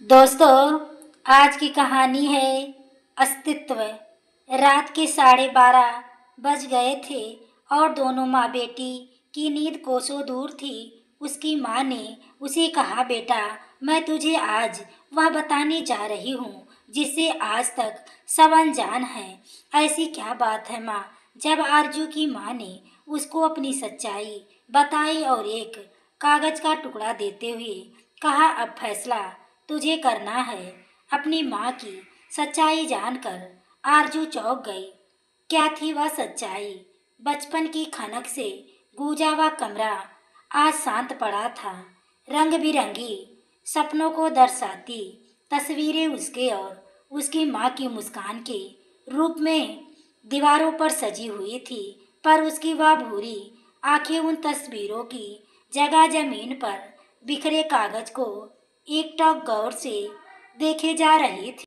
दोस्तों, आज की कहानी है अस्तित्व। रात के 12:30 बज गए थे और दोनों माँ बेटी की नींद कोसों दूर थी। उसकी माँ ने उसे कहा, बेटा, मैं तुझे आज वह बताने जा रही हूँ जिससे आज तक सब अनजान है। ऐसी क्या बात है माँ? जब आरजू की माँ ने उसको अपनी सच्चाई बताई और एक कागज का टुकड़ा देते हुए कहा, अब फैसला तुझे करना है। अपनी माँ की सच्चाई जानकर आरजू चौंक गई। क्या थी वह सच्चाई? बचपन की खनक से गूंजा हुआ कमरा आज शांत पड़ा था। रंग बिरंगी सपनों को दर्शाती तस्वीरें उसके और उसकी माँ की मुस्कान के रूप में दीवारों पर सजी हुई थी, पर उसकी वह भूरी आंखें उन तस्वीरों की जगह जमीन पर बिखरे कागज को एकटक गौर से देखे जा रही थी।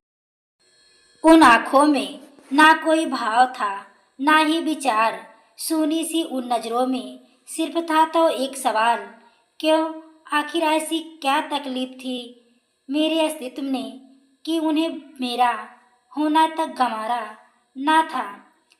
उन आंखों में ना कोई भाव था, ना ही विचार। सूनी सी उन नजरों में सिर्फ था तो एक सवाल, क्यों? आखिर ऐसी क्या तकलीफ थी मेरे अस्तित्व ने कि उन्हें मेरा होना तक गंवारा ना था।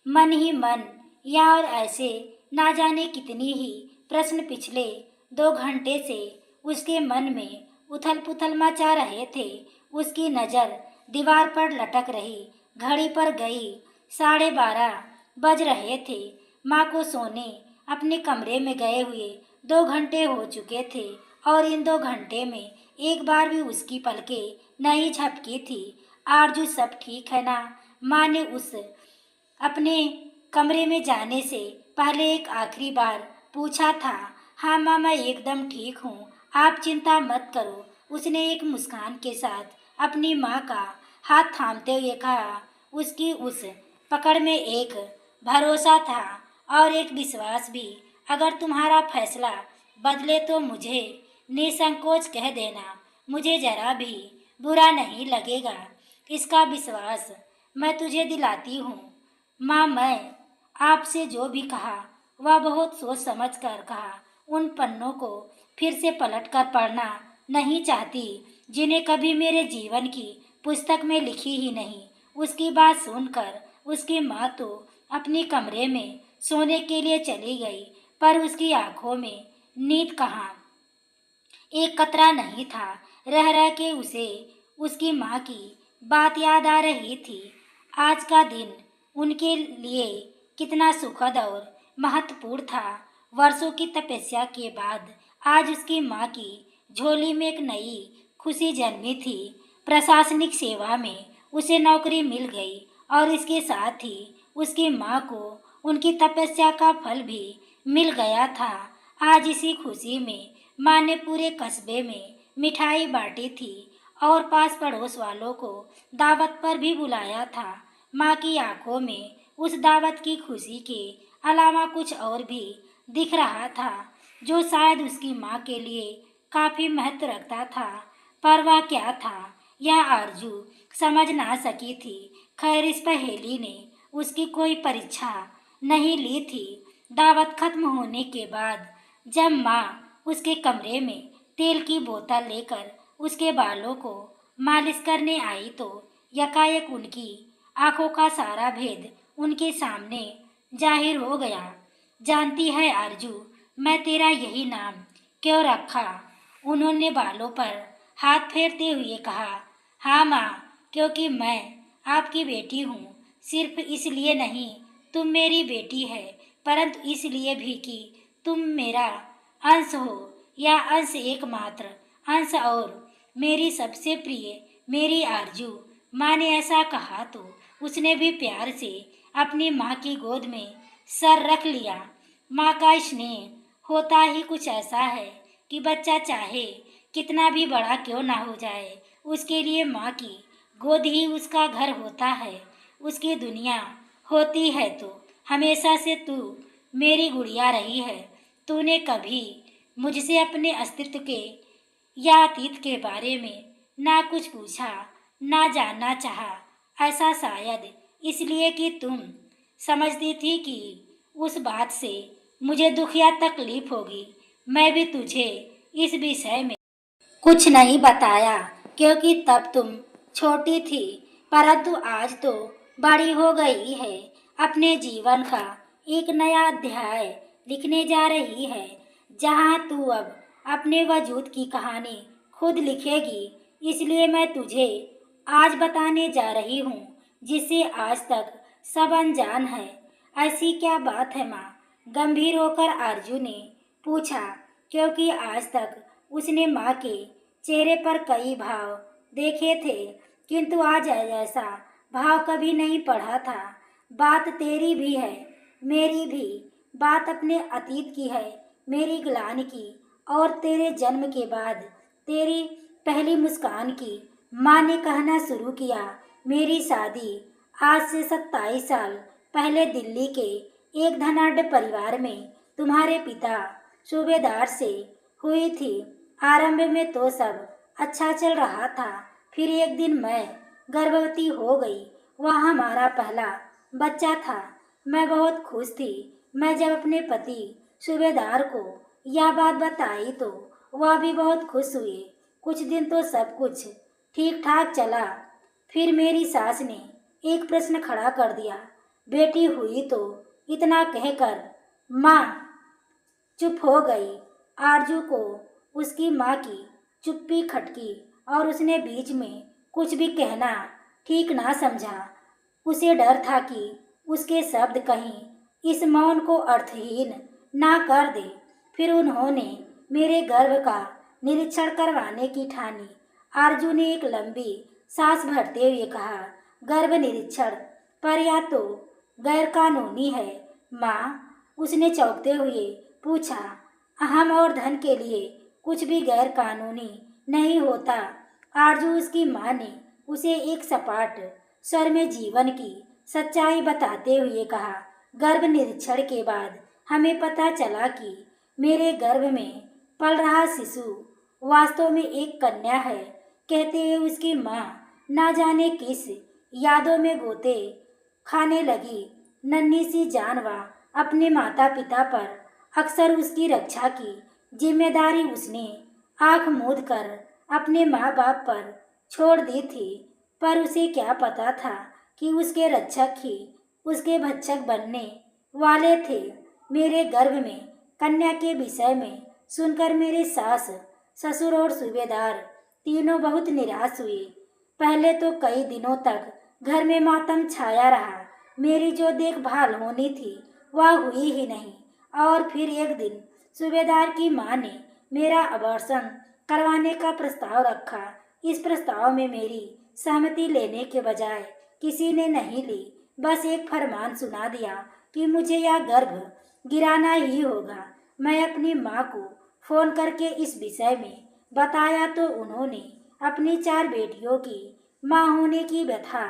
मन ही मन, या और ऐसे ना जाने कितनी ही प्रश्न पिछले 2 घंटे से उसके मन में उथल पुथल मचा रहे थे। उसकी नज़र दीवार पर लटक रही घड़ी पर गई। 12:30 बज रहे थे। माँ को सोने अपने कमरे में गए हुए 2 घंटे हो चुके थे और इन 2 घंटे में एक बार भी उसकी पलकें नहीं झपकी थी। आरजू, सब ठीक है ना? माँ ने उस अपने कमरे में जाने से पहले एक आखिरी बार पूछा था। हाँ माँ, मैं एकदम ठीक हूँ, आप चिंता मत करो। उसने एक मुस्कान के साथ अपनी माँ का हाथ थामते हुए कहा। उसकी उस पकड़ में एक भरोसा था और एक विश्वास भी। अगर तुम्हारा फैसला बदले तो मुझे निसंकोच कह देना, मुझे जरा भी बुरा नहीं लगेगा। इसका विश्वास मैं तुझे दिलाती हूँ। माँ, मैं आपसे जो भी कहा वह बहुत सोच समझ कर कहा। उन पन्नों को फिर से पलट कर पढ़ना नहीं चाहती जिन्हें कभी मेरे जीवन की पुस्तक में लिखी ही नहीं। उसकी बात सुनकर उसकी माँ तो अपने कमरे में सोने के लिए चली गई, पर उसकी आंखों में नींद कहाँ, एक कतरा नहीं था। रह रह के उसे उसकी माँ की बात याद आ रही थी। आज का दिन उनके लिए कितना सुखद और महत्वपूर्ण था। वर्षों की तपस्या के बाद आज उसकी माँ की झोली में एक नई खुशी जन्मी थी। प्रशासनिक सेवा में उसे नौकरी मिल गई और इसके साथ ही उसकी माँ को उनकी तपस्या का फल भी मिल गया था। आज इसी खुशी में माँ ने पूरे कस्बे में मिठाई बांटी थी और पास पड़ोस वालों को दावत पर भी बुलाया था। माँ की आंखों में उस दावत की खुशी के अलावा कुछ और भी दिख रहा था, जो शायद उसकी माँ के लिए काफी महत्व रखता था। पर वह क्या था, यह आरजू समझ ना सकी थी। खैर, इस पहेली ने उसकी कोई परीक्षा नहीं ली थी। दावत खत्म होने के बाद जब माँ उसके कमरे में तेल की बोतल लेकर उसके बालों को मालिश करने आई तो यकायक उनकी आंखों का सारा भेद उनके सामने जाहिर हो गया। जानती है आरजू, मैं तेरा यही नाम क्यों रखा? उन्होंने बालों पर हाथ फेरते हुए कहा। हाँ माँ, क्योंकि मैं आपकी बेटी हूँ। सिर्फ इसलिए नहीं तुम मेरी बेटी है, परंतु इसलिए भी कि तुम मेरा अंश हो, या अंश एकमात्र अंश, और मेरी सबसे प्रिय मेरी आरजू। माँ ने ऐसा कहा तो उसने भी प्यार से अपनी माँ की गोद में सर रख लिया। माँ का स्नेह होता ही कुछ ऐसा है कि बच्चा चाहे कितना भी बड़ा क्यों ना हो जाए, उसके लिए माँ की गोद ही उसका घर होता है, उसकी दुनिया होती है। तो हमेशा से तू मेरी गुड़िया रही है। तूने कभी मुझसे अपने अस्तित्व के या अतीत के बारे में ना कुछ पूछा, ना जानना चाहा। ऐसा शायद इसलिए कि तुम समझती थी कि उस बात से मुझे दुख या तकलीफ होगी। मैं भी तुझे इस विषय में कुछ नहीं बताया। क्योंकि तब तुम छोटी थी, परंतु आज तो बड़ी हो गई है। अपने जीवन का एक नया अध्याय लिखने जा रही है, जहाँ तू अब अपने वजूद की कहानी खुद लिखेगी। इसलिए मैं तुझे आज बताने जा रही हूँ, जिसे आज तक सब अनजान है। ऐसी क्या बात है माँ? गंभीर होकर आरजू ने पूछा, क्योंकि आज तक उसने माँ के चेहरे पर कई भाव देखे थे, किंतु आज ऐसा भाव कभी नहीं पढ़ा था। बात तेरी भी है, मेरी भी। बात अपने अतीत की है, मेरी ग्लानि की, और तेरे जन्म के बाद तेरी पहली मुस्कान की। माँ ने कहना शुरू किया, मेरी शादी आज से 27 साल पहले दिल्ली के एक धनाढ्य परिवार में तुम्हारे पिता सूबेदार से हुई थी। आरंभ में तो सब अच्छा चल रहा था, फिर एक दिन मैं गर्भवती हो गई। वह हमारा पहला बच्चा था। मैं बहुत खुश थी। मैं जब अपने पति सूबेदार को यह बात बताई तो वह भी बहुत खुश हुए। कुछ दिन तो सब कुछ ठीक ठाक चला, फिर मेरी सास ने एक प्रश्न खड़ा कर दिया, बेटी हुई तो? इतना कहकर माँ चुप हो गई। आरजू को उसकी माँ की चुप्पी खटकी और उसने बीच में कुछ भी कहना ठीक ना समझा। उसे डर था कि उसके शब्द कहीं इस मौन को अर्थहीन ना कर दे। फिर उन्होंने मेरे गर्भ का निरीक्षण करवाने की ठानी। आरजू ने एक लंबी सांस भरते हुए कहा, गर्भ निरीक्षण? पर यह तो गैर कानूनी है माँ। उसने चौंकते हुए पूछा, अहम और धन के लिए कुछ भी गैर कानूनी नहीं होता। आरजू उसकी माँ ने उसे एक सपाट स्वर में जीवन की सच्चाई बताते हुए कहा, गर्भ निरीक्षण के बाद हमें पता चला कि मेरे गर्भ में पल रहा शिशु वास्तव में एक कन्या है। कहते हुए उसकी माँ ना जाने किस यादों में गोते खाने लगी। नन्ही सी जानवा अपने माता पिता पर अक्सर उसकी रक्षा की जिम्मेदारी उसने आंख मूंद कर अपने माँ बाप पर छोड़ दी थी। पर उसे क्या पता था कि उसके रक्षक ही उसके भक्षक बनने वाले थे। मेरे गर्भ में कन्या के विषय में सुनकर मेरे सास, ससुर और सूबेदार तीनों बहुत निराश हुए। पहले तो कई दिनों तक घर में मातम छाया रहा। मेरी जो देखभाल होनी थी वह हुई ही नहीं। और फिर एक दिन सूबेदार की माँ ने मेरा अबॉर्शन करवाने का प्रस्ताव रखा। इस प्रस्ताव में मेरी सहमति लेने के बजाय किसी ने नहीं ली। बस एक फरमान सुना दिया कि मुझे यह गर्भ गिराना ही होगा। मैं अपनी माँ को फोन करके इस विषय में बताया तो उन्होंने अपनी 4 बेटियों की माँ होने की व्यथा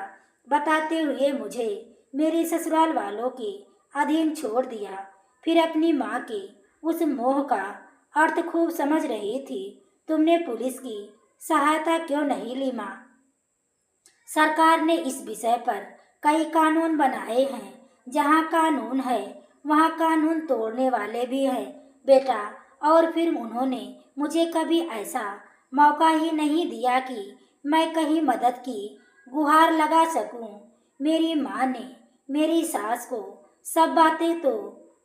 बताते हुए मुझे मेरे ससुराल वालों के अधीन छोड़ दिया। फिर अपनी माँ के उस मोह का अर्थ खूब समझ रही थी। तुमने पुलिस की सहायता क्यों नहीं ली माँ? सरकार ने इस विषय पर कई कानून बनाए हैं। जहाँ कानून है वहाँ कानून तोड़ने वाले भी हैं बेटा। और फिर उन्होंने मुझे कभी ऐसा मौका ही नहीं दिया कि मैं कहीं मदद की गुहार लगा सकूं। मेरी माँ ने मेरी सास को सब बातें तो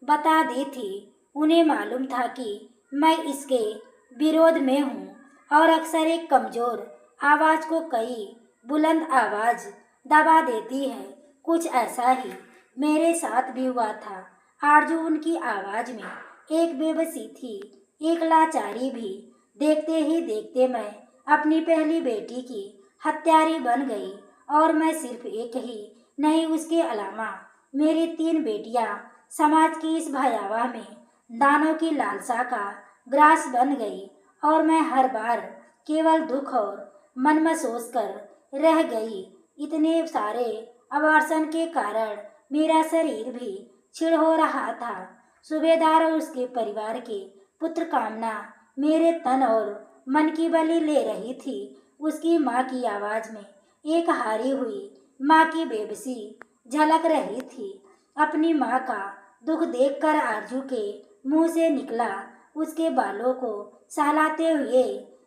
बता दी थी। उन्हें मालूम था कि मैं इसके विरोध में हूँ और अक्सर एक कमजोर आवाज को कई बुलंद आवाज दबा देती है। कुछ ऐसा ही मेरे साथ भी हुआ था। आरजू उनकी आवाज में एक बेबसी थी, एक लाचारी भी। देखते ही देखते मैं अपनी पहली बेटी की हत्यारी बन गई। और मैं सिर्फ एक ही नहीं, उसके अलावा मेरी 3 बेटियां समाज की इस भयावह में दानों की लालसा का ग्रास बन गई। और मैं हर बार केवल दुख और मन में सोच कर रह गई। इतने सारे अबॉर्शन के कारण मेरा शरीर भी छिड़ हो रहा था। सूबेदार और उसके परिवार के पुत्र कामना मेरे तन और मन की बलि ले रही थी। उसकी माँ की आवाज में एक हारी हुई माँ की बेबसी झलक रही थी। अपनी माँ का दुख देखकर आरजू के मुंह से निकला। उसके बालों को सहलाते हुए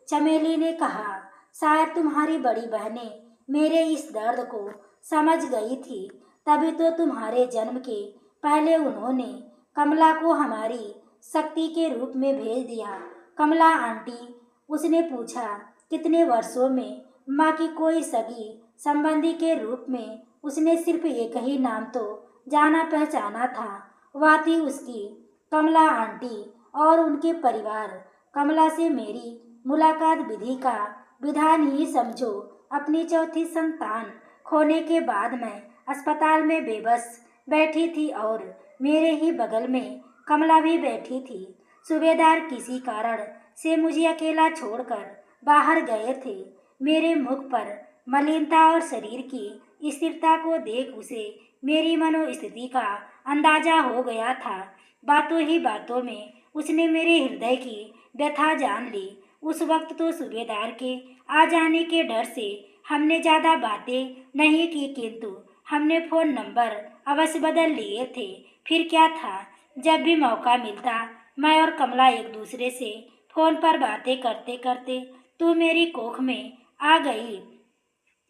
चमेली ने कहा, शायद तुम्हारी बड़ी बहनें मेरे इस दर्द को समझ गई थी, तभी तो तुम्हारे जन्म के पहले उन्होंने कमला को हमारी शक्ति के रूप में भेज दिया। कमला आंटी, उसने पूछा, कितने वर्षों में माँ की कोई सगी संबंधी के रूप में उसने सिर्फ एक ही नाम तो जाना पहचाना था, वह थी उसकी कमला आंटी और उनके परिवार। कमला से मेरी मुलाकात विधि का विधान ही समझो। अपनी चौथी संतान खोने के बाद मैं अस्पताल में बेबस बैठी थी और मेरे ही बगल में कमला भी बैठी थी। सूबेदार किसी कारण से मुझे अकेला छोड़कर बाहर गए थे। मेरे मुख पर मलिनता और शरीर की स्थिरता को देख उसे मेरी मनोस्थिति का अंदाजा हो गया था। बातों ही बातों में उसने मेरे हृदय की व्यथा जान ली। उस वक्त तो सूबेदार के आ जाने के डर से हमने ज़्यादा बातें नहीं की, किंतु हमने फ़ोन नंबर अवश्य बदल लिए थे। फिर क्या था, जब भी मौका मिलता मैं और कमला एक दूसरे से फ़ोन पर बातें करते करते तू मेरी कोख में आ गई।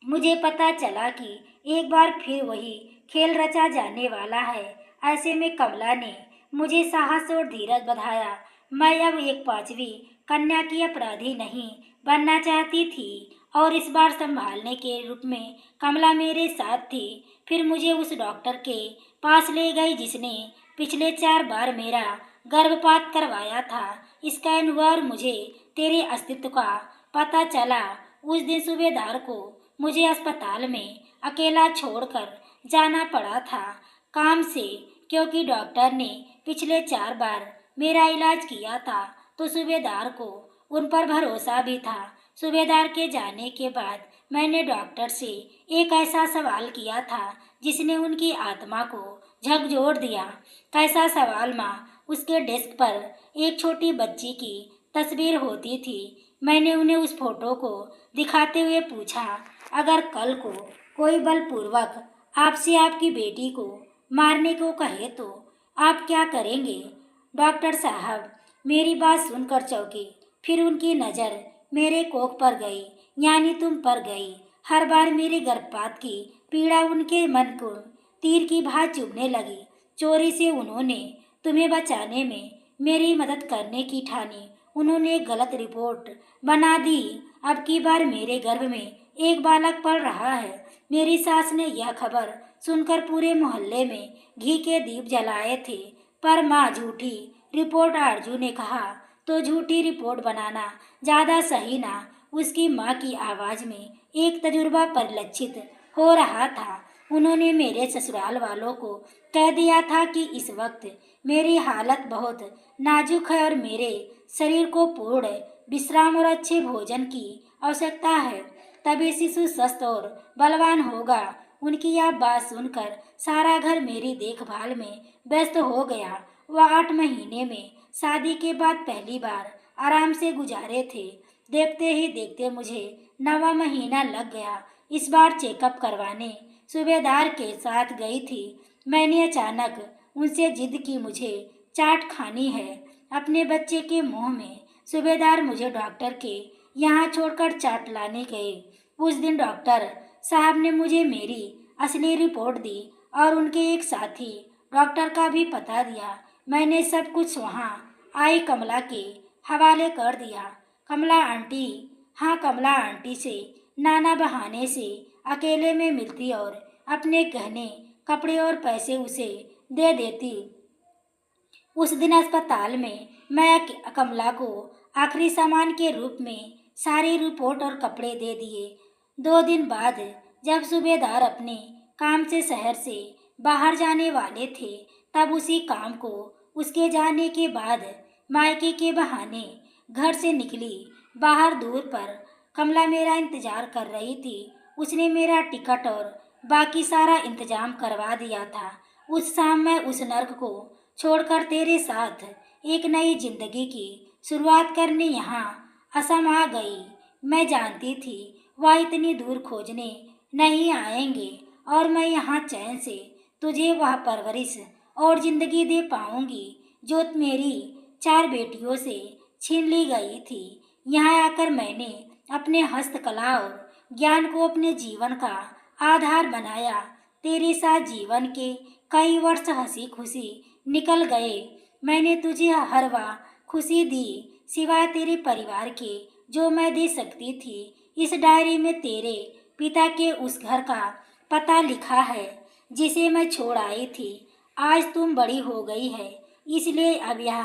मुझे पता चला कि एक बार फिर वही खेल रचा जाने वाला है। ऐसे में कमला ने मुझे साहस और धीरज बधाया। मैं अब एक पांचवी कन्या की अपराधी नहीं बनना चाहती थी और इस बार संभालने के रूप में कमला मेरे साथ थी। फिर मुझे उस डॉक्टर के पास ले गई जिसने पिछले 4 बार मेरा गर्भपात करवाया था। स्कैन हुआ और मुझे तेरे अस्तित्व का पता चला। उस दिन सूबेदार को मुझे अस्पताल में अकेला छोड़कर जाना पड़ा था काम से, क्योंकि डॉक्टर ने पिछले 4 बार मेरा इलाज किया था तो सूबेदार को उन पर भरोसा भी था। सूबेदार के जाने के बाद मैंने डॉक्टर से एक ऐसा सवाल किया था जिसने उनकी आत्मा को झकझोर दिया। कैसा सवाल माँ? उसके डेस्क पर एक छोटी बच्ची की तस्वीर होती थी। मैंने उन्हें उस फोटो को दिखाते हुए पूछा, अगर कल को कोई बलपूर्वक आपसे आपकी बेटी को मारने को कहे तो आप क्या करेंगे? डॉक्टर साहब मेरी बात सुनकर चौंके। फिर उनकी नज़र मेरे कोख पर गई, यानी तुम पर गई। हर बार मेरे गर्भपात की पीड़ा उनके मन को तीर की भांति चुभने लगी। चोरी से उन्होंने तुम्हें बचाने में मेरी मदद करने की ठानी। उन्होंने एक गलत रिपोर्ट बना दी। अब की बार मेरे गर्भ में एक बालक पल रहा है। मेरी सास ने यह खबर सुनकर पूरे मोहल्ले में घी के दीप जलाए थे। पर माँ, झूठी रिपोर्ट, आरजू ने कहा। तो झूठी रिपोर्ट बनाना ज़्यादा सही ना। उसकी माँ की आवाज़ में एक तजुर्बा परिलक्षित हो रहा था। उन्होंने मेरे ससुराल वालों को कह दिया था कि इस वक्त मेरी हालत बहुत नाजुक है और मेरे शरीर को पूर्ण विश्राम और अच्छे भोजन की आवश्यकता है, तभी शिशु स्वस्थ और बलवान होगा। उनकी यह बात सुनकर सारा घर मेरी देखभाल में व्यस्त हो गया। वह 8 महीने में शादी के बाद पहली बार आराम से गुजारे थे। देखते ही देखते मुझे 9वां महीना लग गया। इस बार चेकअप करवाने सूबेदार के साथ गई थी। मैंने अचानक उनसे जिद की, मुझे चाट खानी है अपने बच्चे के मुंह में। सूबेदार मुझे डॉक्टर के यहाँ छोड़कर चाट लाने गए। उस दिन डॉक्टर साहब ने मुझे मेरी असली रिपोर्ट दी और उनके एक साथी डॉक्टर का भी पता दिया। मैंने सब कुछ वहाँ आई कमला के हवाले कर दिया। कमला आंटी, हाँ कमला आंटी से नाना बहाने से अकेले में मिलती और अपने गहने कपड़े और पैसे उसे दे देती। उस दिन अस्पताल में मैं कमला को आखिरी सामान के रूप में सारी रिपोर्ट और कपड़े दे दिए। 2 दिन बाद जब सूबेदार अपने काम से शहर से बाहर जाने वाले थे, तब उसी काम को उसके जाने के बाद मायके के बहाने घर से निकली। बाहर दूर पर कमला मेरा इंतजार कर रही थी। उसने मेरा टिकट और बाकी सारा इंतजाम करवा दिया था। उस शाम मैं उस नर्क को छोड़कर तेरे साथ एक नई जिंदगी की शुरुआत करने यहाँ असम आ गई। मैं जानती थी वह इतनी दूर खोजने नहीं आएंगे और मैं यहाँ चैन से तुझे वह परवरिश और जिंदगी दे पाऊंगी जो मेरी 4 बेटियों से छीन ली गई थी। यहाँ आकर मैंने अपने हस्तकला और ज्ञान को अपने जीवन का आधार बनाया। तेरे साथ जीवन के कई वर्ष हंसी खुशी निकल गए। मैंने तुझे हर वह खुशी दी सिवाय तेरे परिवार के जो मैं दे सकती थी। इस डायरी में तेरे पिता के उस घर का पता लिखा है जिसे मैं छोड़ आई थी। आज तुम बड़ी हो गई है, इसलिए अब यह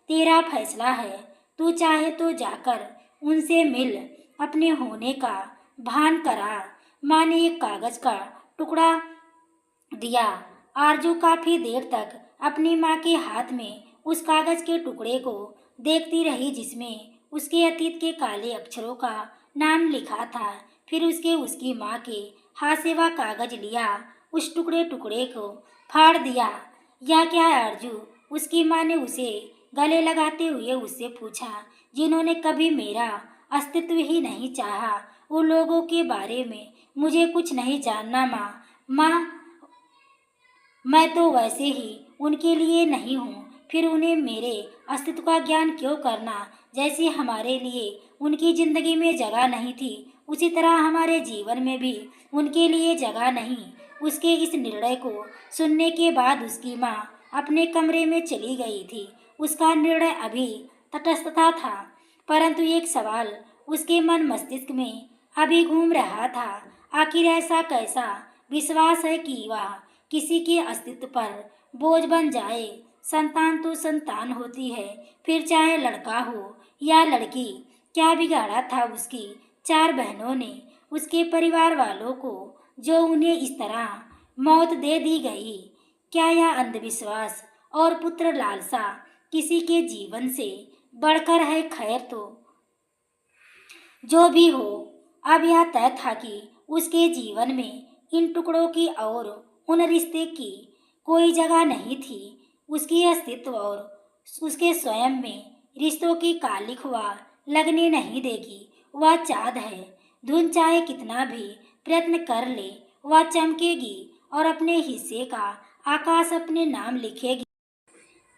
तेरा फैसला है। तू चाहे तो जाकर उनसे मिल, अपने होने का भान करा। माँ ने एक कागज का टुकड़ा दिया। आरजू काफी देर तक अपनी माँ के हाथ में उस कागज के टुकड़े को देखती रही जिसमें उसके अतीत के काले अक्षरों का नाम लिखा था। फिर उसकी माँ के हाथ से वह कागज लिया, उस टुकड़े को फाड़ दिया। यह क्या है आरजू? उसकी माँ ने उसे गले लगाते हुए उससे पूछा, जिन्होंने कभी मेरा अस्तित्व ही नहीं चाहा। उन लोगों के बारे में मुझे कुछ नहीं जानना माँ, मैं तो वैसे ही उनके लिए नहीं हूँ। फिर उन्हें मेरे अस्तित्व का ज्ञान क्यों करना? जैसे हमारे लिए उनकी जिंदगी में जगह नहीं थी, उसी तरह हमारे जीवन में भी उनके लिए जगह नहीं। उसके इस निर्णय को सुनने के बाद उसकी माँ अपने कमरे में चली गई थी। उसका निर्णय अभी तटस्थता था, परंतु एक सवाल उसके मन मस्तिष्क में अभी घूम रहा था। आखिर ऐसा कैसा विश्वास है कि वह किसी के अस्तित्व पर बोझ बन जाए? संतान तो संतान होती है, फिर चाहे लड़का हो या लड़की। क्या बिगाड़ा था उसकी 4 बहनों ने, उसके परिवार वालों को, जो उन्हें इस तरह मौत दे दी गई? क्या यह अंधविश्वास और पुत्र लालसा किसी के जीवन से बढ़कर है? खैर, तो जो भी हो, अब यह तय था कि उसके जीवन में इन टुकड़ों की और उन रिश्ते की कोई जगह नहीं थी। उसकी अस्तित्व और उसके स्वयं में रिश्तों की कालिख वह लगने नहीं देगी। वह चाँद है, धुन चाहे कितना भी प्रयत्न कर ले, वह चमकेगी और अपने हिस्से का आकाश अपने नाम लिखेगी।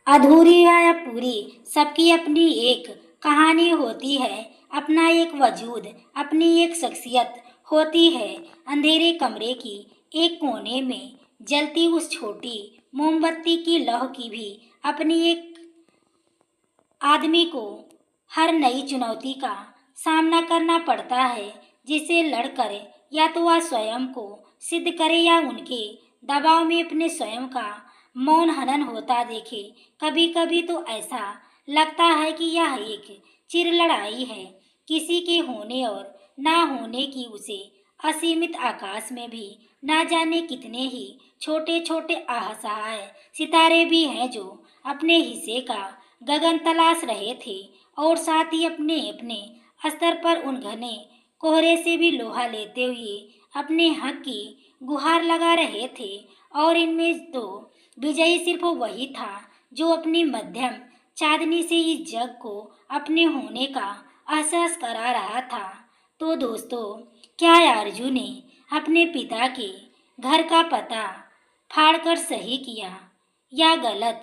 अधूरी या पूरी, सबकी अपनी एक कहानी होती है, अपना एक वजूद, अपनी एक शख्सियत होती है। अंधेरे कमरे की एक कोने में जलती उस छोटी मोमबत्ती की लौ की भी अपनी एक आदमी को हर नई चुनौती का सामना करना पड़ता है, जिसे लड़कर या तो वह स्वयं को सिद्ध करे या उनके दबाव में अपने स्वयं का मौन हनन होता देखे। कभी कभी तो ऐसा लगता है कि यह एक चिर लड़ाई है, किसी के होने और ना होने की। उसे असीमित आकाश में भी ना जाने कितने ही छोटे छोटे असहाय सितारे भी हैं जो अपने हिस्से का गगन तलाश रहे थे और साथ ही अपने अपने स्तर पर उन घने कोहरे से भी लोहा लेते हुए अपने हक की गुहार लगा रहे थे। और इनमें तो विजयी सिर्फ वही था जो अपनी मध्यम चांदनी से इस जग को अपने होने का एहसास करा रहा था। तो दोस्तों, क्या आरजू ने अपने पिता के घर का पता फाड़कर सही किया या गलत?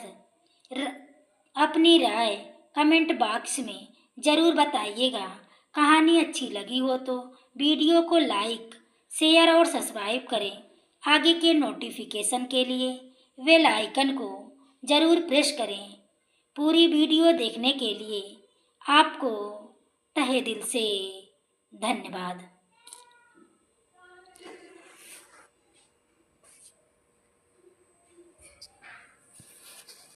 अपनी राय कमेंट बॉक्स में ज़रूर बताइएगा। कहानी अच्छी लगी हो तो वीडियो को लाइक, शेयर और सब्सक्राइब करें। आगे के नोटिफिकेशन के लिए बेल आइकन को ज़रूर प्रेस करें। पूरी वीडियो देखने के लिए आपको तहे दिल से धन्यवाद।